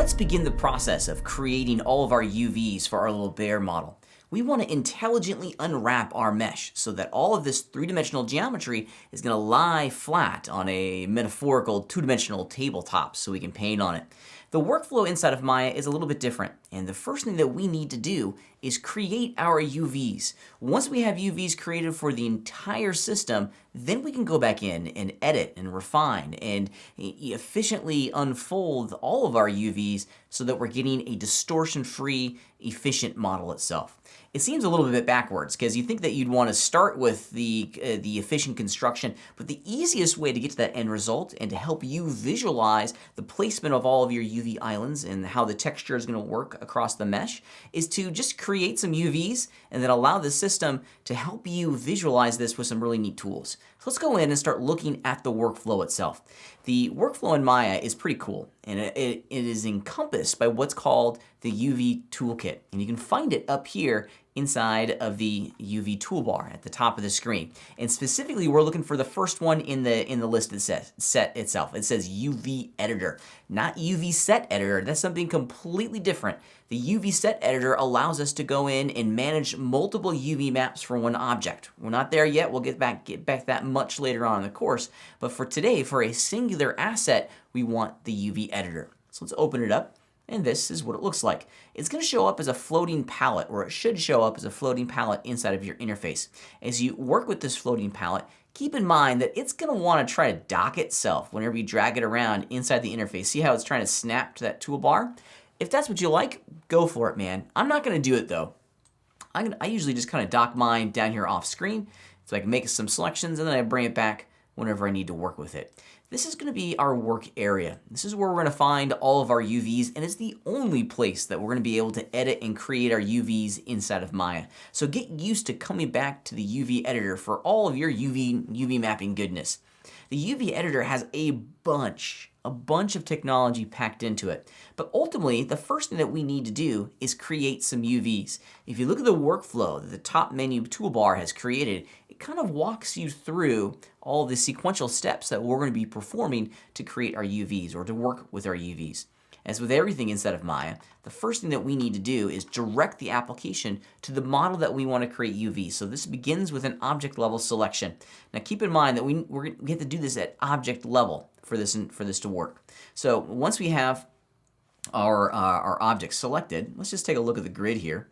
Let's begin the process of creating all of our UVs for our little bear model. We want to intelligently unwrap our mesh so that all of this three-dimensional geometry is going to lie flat on a metaphorical two-dimensional tabletop so we can paint on it. The workflow inside of Maya is a little bit different, and the first thing that we need to do is create our UVs. Once we have UVs created for the entire system, then we can go back in and edit and refine and efficiently unfold all of our UVs so that we're getting a distortion-free, efficient model itself. It seems a little bit backwards because you think that you'd want to start with the efficient construction, but the easiest way to get to that end result and to help you visualize the placement of all of your UV islands and how the texture is going to work across the mesh is to just create some UVs and then allow the system to help you visualize this with some really neat tools. So let's go in and start looking at the workflow itself. The workflow in Maya is pretty cool, and it is encompassed by what's called the UV toolkit, and you can find it up here inside of the UV toolbar at the top of the screen. And specifically, we're looking for the first one in the list that says set itself. It says UV editor, not UV set editor. That's something completely different. The UV set editor allows us to go in and manage multiple UV maps for one object. We're not there yet. We'll get back that much later on in the course. But for today, for a singular asset, we want the UV editor. So let's open it up. And this is what it looks like. It's going to show up as a floating palette, or it should show up as a floating palette inside of your interface. As you work with this floating palette, keep in mind that it's going to want to try to dock itself whenever you drag it around inside the interface. See how it's trying to snap to that toolbar? If that's what you like, go for it, man. I'm not going to do it, though. I usually just kind of dock mine down here off screen so I can make some selections, and then I bring it back whenever I need to work with it. This is going to be our work area. This is where we're going to find all of our UVs, and it's the only place that we're going to be able to edit and create our UVs inside of Maya. So get used to coming back to the UV editor for all of your UV mapping goodness. The UV editor has a bunch of technology packed into it. But ultimately, the first thing that we need to do is create some UVs. If you look at the workflow that the top menu toolbar has created, it kind of walks you through all the sequential steps that we're going to be performing to create our UVs or to work with our UVs. As with everything inside of Maya, the first thing that we need to do is direct the application to the model that we want to create UVs. So this begins with an object level selection. Now keep in mind that we have to do this at object level for this to work. So once we have our object selected, let's just take a look at the grid here.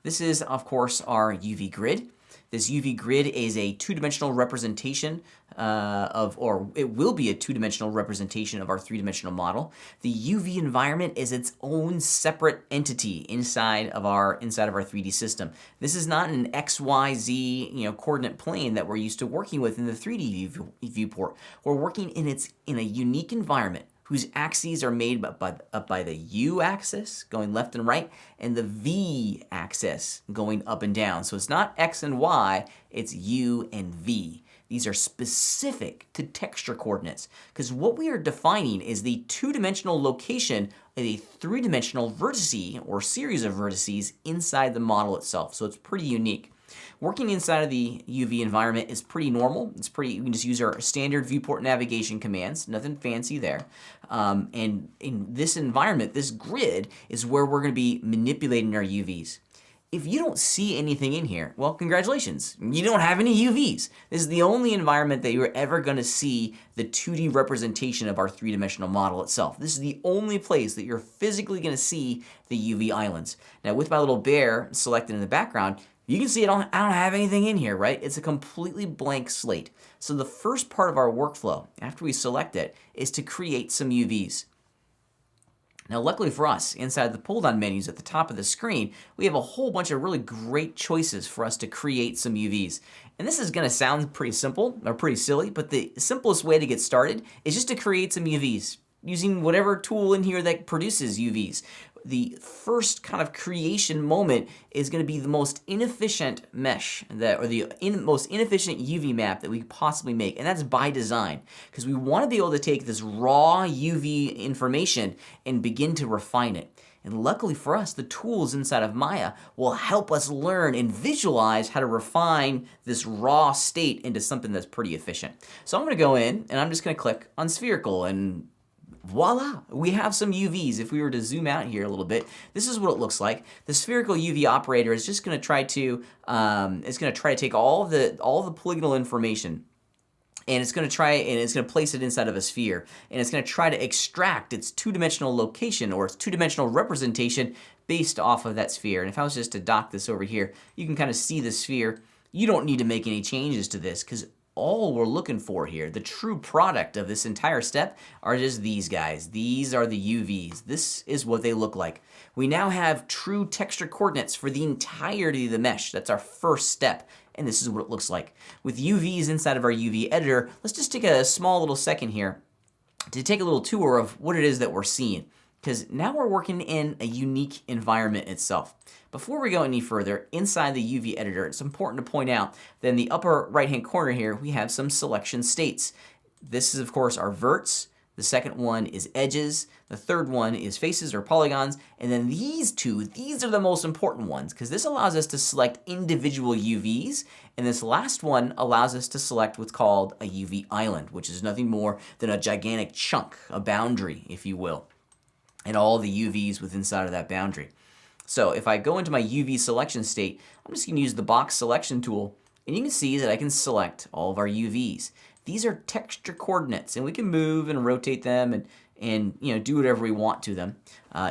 This is, of course, our UV grid. This UV grid is a two-dimensional representation or it will be a two-dimensional representation of our three-dimensional model. The UV environment is its own separate entity inside of our 3D system. This is not an XYZ coordinate plane that we're used to working with in the 3D viewport. We're working in a unique environment whose axes are made up by the U-axis going left and right and the V-axis going up and down. So it's not X and Y, it's U and V. These are specific to texture coordinates because what we are defining is the two-dimensional location of a three-dimensional vertice or series of vertices inside the model itself. So it's pretty unique. Working inside of the UV environment is pretty normal. You can just use our standard viewport navigation commands, nothing fancy there. And in this environment, this grid is where we're going to be manipulating our UVs. If you don't see anything in here, well, congratulations. You don't have any UVs. This is the only environment that you're ever going to see the 2D representation of our three-dimensional model itself. This is the only place that you're physically going to see the UV islands. Now, with my little bear selected in the background, you can see I don't have anything in here, right? It's a completely blank slate. So the first part of our workflow, after we select it, is to create some UVs. Now, luckily for us, inside the pull-down menus at the top of the screen, we have a whole bunch of really great choices for us to create some UVs. And this is going to sound pretty simple or pretty silly, but the simplest way to get started is just to create some UVs using whatever tool in here that produces UVs. The first kind of creation moment is going to be the most inefficient mesh most inefficient UV map that we could possibly make, and that's by design because we want to be able to take this raw UV information and begin to refine it. And luckily for us, the tools inside of Maya will help us learn and visualize how to refine this raw state into something that's pretty efficient. So I'm going to go in and I'm just going to click on spherical and voila, we have some UVs. If we were to zoom out here a little bit, this is what it looks like. The spherical UV operator is just going to try to take all the polygonal information, and it's going to place it inside of a sphere, and it's going to try to extract its two-dimensional location or its two-dimensional representation based off of that sphere. And if I was just to dock this over here, you can kind of see the sphere. You don't need to make any changes to this because all we're looking for here, the true product of this entire step, are just these guys. These are the UVs. This is what they look like. We now have true texture coordinates for the entirety of the mesh. That's our first step, and this is what it looks like. With UVs inside of our UV editor, let's just take a small little second here to take a little tour of what it is that we're seeing, because now we're working in a unique environment itself. Before we go any further, inside the UV editor, it's important to point out that in the upper right-hand corner here, we have some selection states. This is, of course, our verts. The second one is edges. The third one is faces or polygons. And then these are the most important ones, because this allows us to select individual UVs. And this last one allows us to select what's called a UV island, which is nothing more than a gigantic chunk, a boundary, if you will, and all the UVs within inside of that boundary. So if I go into my UV selection state, I'm just going to use the box selection tool, and you can see that I can select all of our UVs. These are texture coordinates, and we can move and rotate them and do whatever we want to them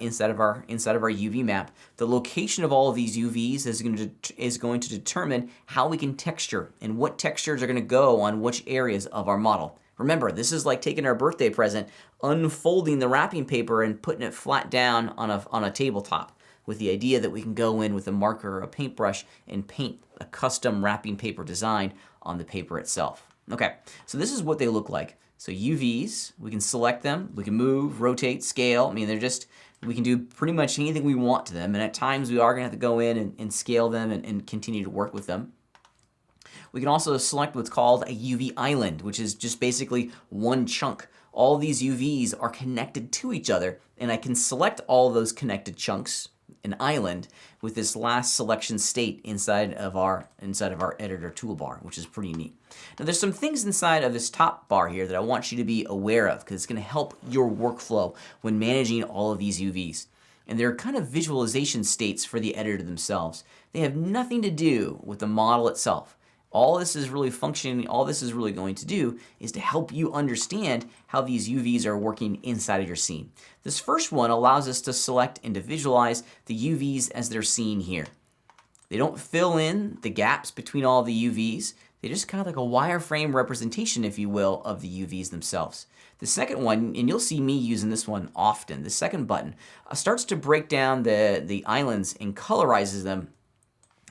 inside of our UV map. The location of all of these UVs is going to determine how we can texture and what textures are going to go on which areas of our model. Remember, this is like taking our birthday present, unfolding the wrapping paper and putting it flat down on a tabletop, with the idea that we can go in with a marker or a paintbrush and paint a custom wrapping paper design on the paper itself. Okay, so this is what they look like. So UVs, we can select them, we can move, rotate, scale. I mean, we can do pretty much anything we want to them, and at times we are going to have to go in and scale them and continue to work with them. We can also select what's called a UV island, which is just basically one chunk. All these UVs are connected to each other, and I can select all those connected chunks, an island, with this last selection state inside of our editor toolbar, which is pretty neat. Now there's some things inside of this top bar here that I want you to be aware of, because it's going to help your workflow when managing all of these UVs. And they're kind of visualization states for the editor themselves. They have nothing to do with the model itself. All this is really going to do is to help you understand how these UVs are working inside of your scene. This first one allows us to select and to visualize the UVs as they're seen here. They don't fill in the gaps between all the UVs. They just kind of like a wireframe representation, if you will, of the UVs themselves. The second one, and you'll see me using this one often, the second button, starts to break down the islands and colorizes them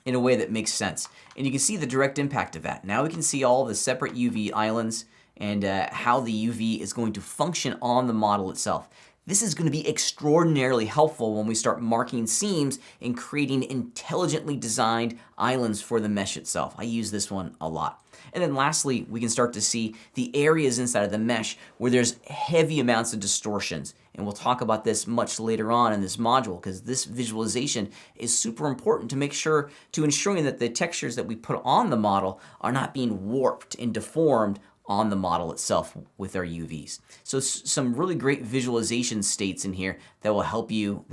in a way that makes sense. And you can see the direct impact of that. Now we can see all the separate UV islands and how the UV is going to function on the model itself. This is going to be extraordinarily helpful when we start marking seams and creating intelligently designed islands for the mesh itself. I use this one a lot. And then lastly, we can start to see the areas inside of the mesh where there's heavy amounts of distortions. And we'll talk about this much later on in this module, because this visualization is super important to make sure to ensuring that the textures that we put on the model are not being warped and deformed on the model itself with our UVs. So some really great visualization states in here that will help you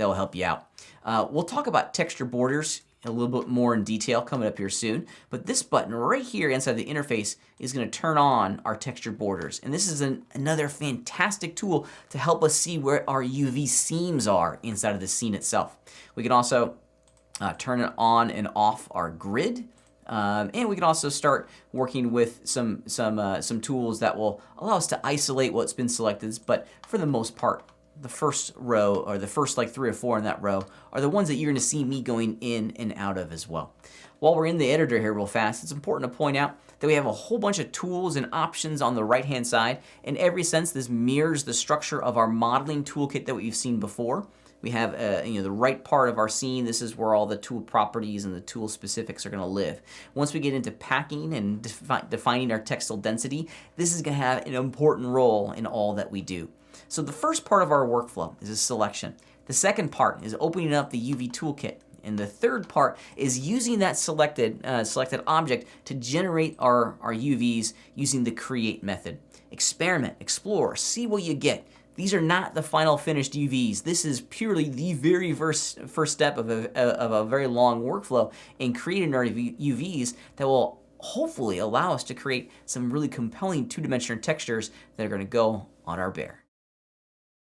out. We'll talk about texture borders a little bit more in detail coming up here soon, but this button right here inside the interface is going to turn on our texture borders, and this is another fantastic tool to help us see where our UV seams are inside of the scene itself. We can also turn it on and off our grid. And we can also start working with some tools that will allow us to isolate what's been selected, but for the most part, the first row, or the first like 3 or 4 in that row, are the ones that you're going to see me going in and out of as well. While we're in the editor here real fast, it's important to point out that we have a whole bunch of tools and options on the right-hand side. In every sense, this mirrors the structure of our modeling toolkit that we've seen before. We have the right part of our scene. This is where all the tool properties and the tool specifics are going to live. Once we get into packing and defining our textile density, this is going to have an important role in all that we do. So the first part of our workflow is a selection. The second part is opening up the UV toolkit. And the third part is using that selected object to generate our UVs using the create method. Experiment, explore, see what you get. These are not the final finished UVs. This is purely the very first step of a very long workflow in creating our UVs that will hopefully allow us to create some really compelling two-dimensional textures that are going to go on our bear.